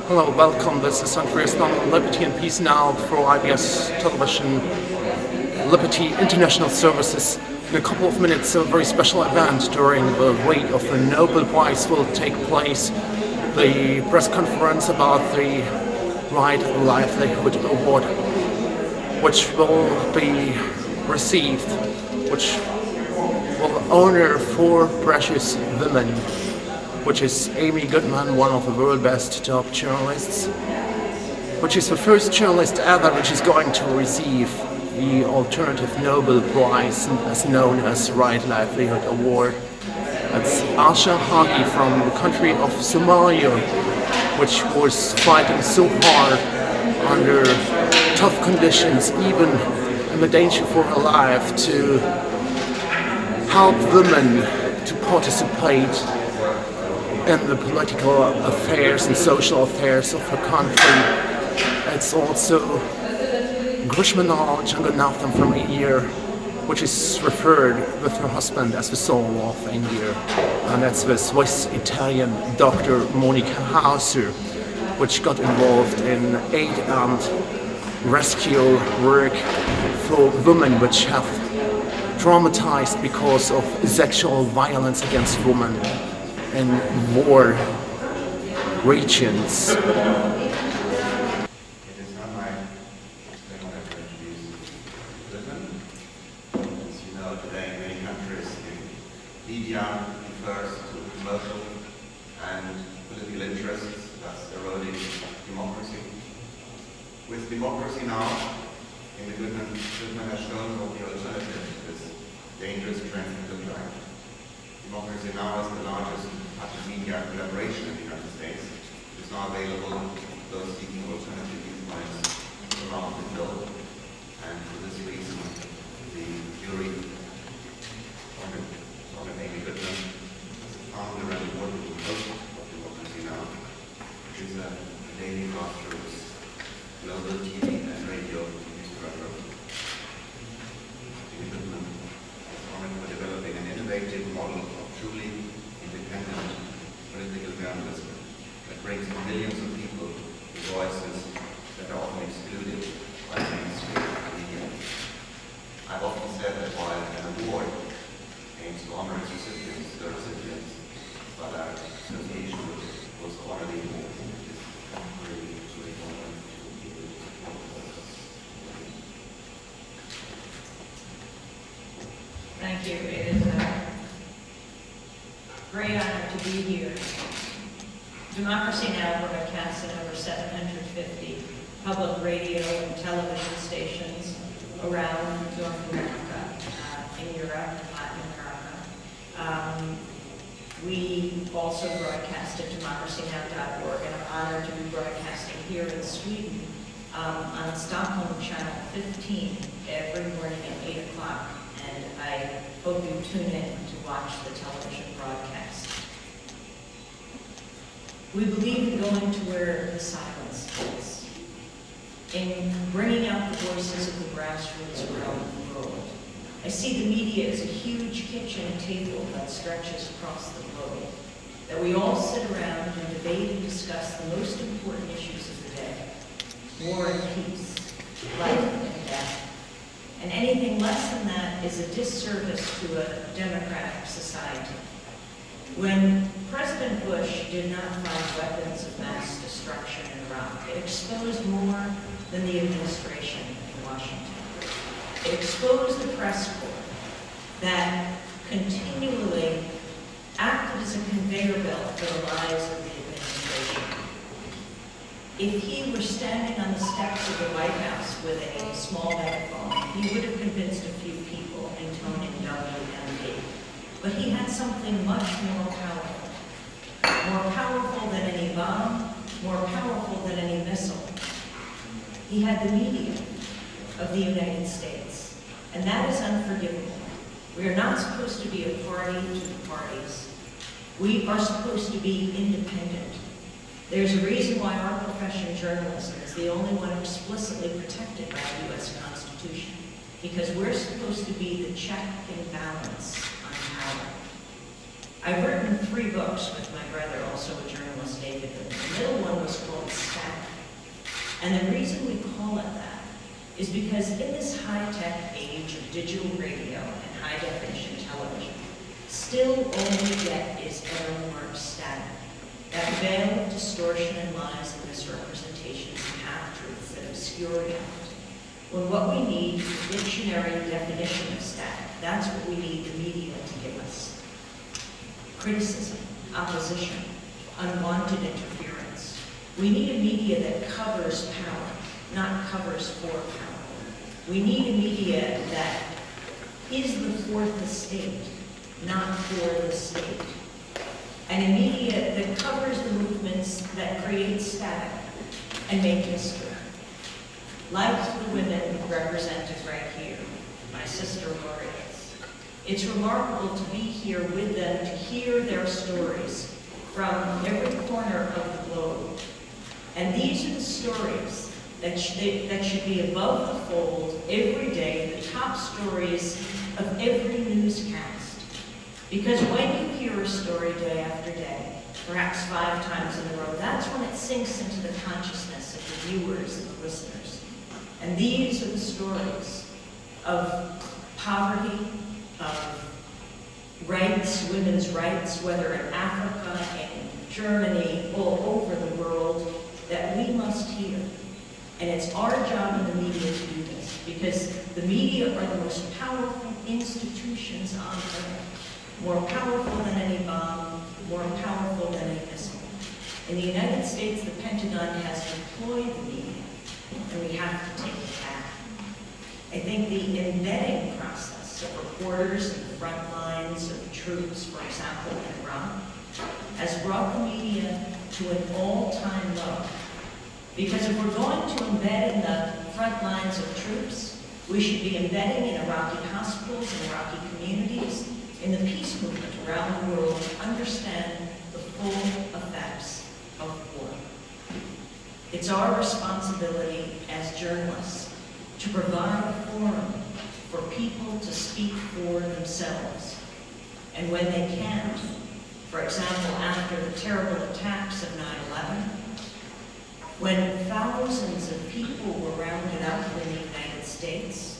Hello, welcome. This is Andreas Klamm, Liberty and Peace Now for IBS Television Liberty International Services. In a couple of minutes, a very special event during the wait of the Nobel Prize will take place. The press conference about the Livelihood Award, which will be received, which will honor 4 precious women, which is Amy Goodman, one of the world's best top journalists, which is the first journalist ever which is going to receive the alternative Nobel Prize, as known as Livelihood Award. That's Asha Hagi from the country of Somalia, which was fighting so hard under tough conditions, even in the danger for her life, to help women to participate in the political affairs and social affairs of her country. It's also Goodman from India, which is referred with her husband as the soul of India, and that's the Swiss-Italian Dr. Monica Hauser, which got involved in aid and rescue work for women which have traumatized because of sexual violence against women in war regions. It is not my pleasure to introduce Goodman. As you know, today in many countries, the media refers to commercial and political interests, thus eroding democracy. With democracy now, in the Goodman has shown what the alternative to this dangerous trend can look like. Democracy Now! Is the largest media collaboration in the United States. It is now available to those seeking alternative viewpoints around the globe. And for this reason, the jury honored Amy Goodman as the founder and award-winning host of Democracy Now!, which is a daily grassroots global TV and radio news program. Amy Goodman is honored for developing an innovative model of truly independent political journalism that brings millions of people to voices that are often excluded by the mainstream media. I've often said that while an award aims to honor its recipients, but our association with it was to honor the award. Thank you. It is a great honor to be here. Democracy Now! Broadcasts at over 750 public radio and television stations around North America, in Europe, and Latin America. We also broadcast at democracynow.org, and I'm honored to be broadcasting here in Sweden on Stockholm Channel 15 every morning at 8 o'clock. And I hope you tune in to watch the television broadcast. We believe in going to where the silence is, in bringing out the voices of the grassroots around the world. I see the media as a huge kitchen table that stretches across the globe, that we all sit around and debate and discuss the most important issues of the day: war and peace, life and death. And anything less than that is a disservice to a democratic society. When President Bush did not find weapons of mass destruction in Iraq, it exposed more than the administration in Washington. It exposed the press corps that continually acted as a conveyor belt for the lies of the administration. If he were standing on the steps of the White House with a small megaphone, he would have convinced a few people intoning WMD. But he had something much more powerful than any bomb, more powerful than any missile. He had the media of the United States, and that is unforgivable. We are not supposed to be a party to the parties. We are supposed to be independent. There's a reason why our profession, journalism, is the only one explicitly protected by the U.S. Constitution, because we're supposed to be the check and balance on power. I've written 3 books with my brother, also a journalist, David. The middle one was called Static. And the reason we call it that is because in this high-tech age of digital radio and high-definition television, still all we get is error marked static. That veil of distortion and lies and misrepresentations and half-truths that obscure reality. When what we need is a dictionary definition of static, that's what we need the media to give us. Criticism, opposition, unwanted interference. We need a media that covers power, not covers for power. We need a media that is the fourth estate, not for the state. And a media that covers the movements that create static and make history. Like the women represented right here, my sister laureates. It's remarkable to be here with them, to hear their stories from every corner of the globe. And these are the stories that should be above the fold every day, the top stories of every newscast. Because when you hear a story day after day, perhaps 5 times in a row, that's when it sinks into the consciousness of the viewers and the listeners. And these are the stories of poverty, of rights, women's rights, whether in Africa, in Germany, all over the world, that we must hear. And it's our job in the media to do this, because the media are the most powerful institutions on earth. More powerful than any bomb, more powerful than any missile. In the United States, the Pentagon has deployed the media, and we have to take it back. I think the embedding process of reporters in the front lines of troops, for example, in Iraq, has brought the media to an all-time low. Because if we're going to embed in the front lines of troops, we should be embedding in Iraqi hospitals and Iraqi communities, in the peace movement around the world, to understand the full effects of war. It's our responsibility as journalists to provide a forum for people to speak for themselves. And when they can't, for example, after the terrible attacks of 9/11, when thousands of people were rounded up in the United States,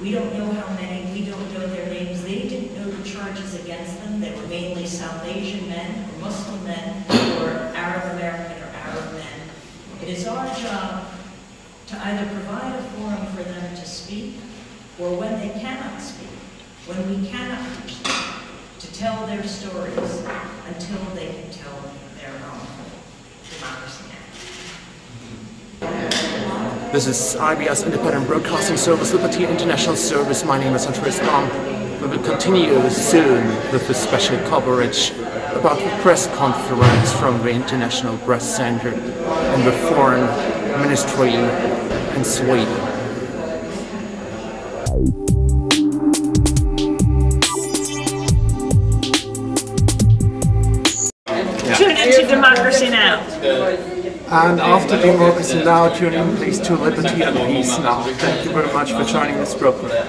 we don't know how many, we don't know their names, they didn't know the charges against them. They were mainly South Asian men, or Muslim men, or Arab American or Arab men. It is our job to either provide a forum for them to speak, or when they cannot speak, when we cannot reach them, to tell their stories until they can tell their own. Democracy Now! This is IBS Independent Broadcasting Service, Liberty International Service. My name is Andreas Klamm. We will continue soon with the special coverage about the press conference from the International Press Center in the Foreign Ministry in Sweden. Tune into Democracy Now! And after Democracy Now, tune in please to Liberty and Peace Now. Thank you very much for joining this program.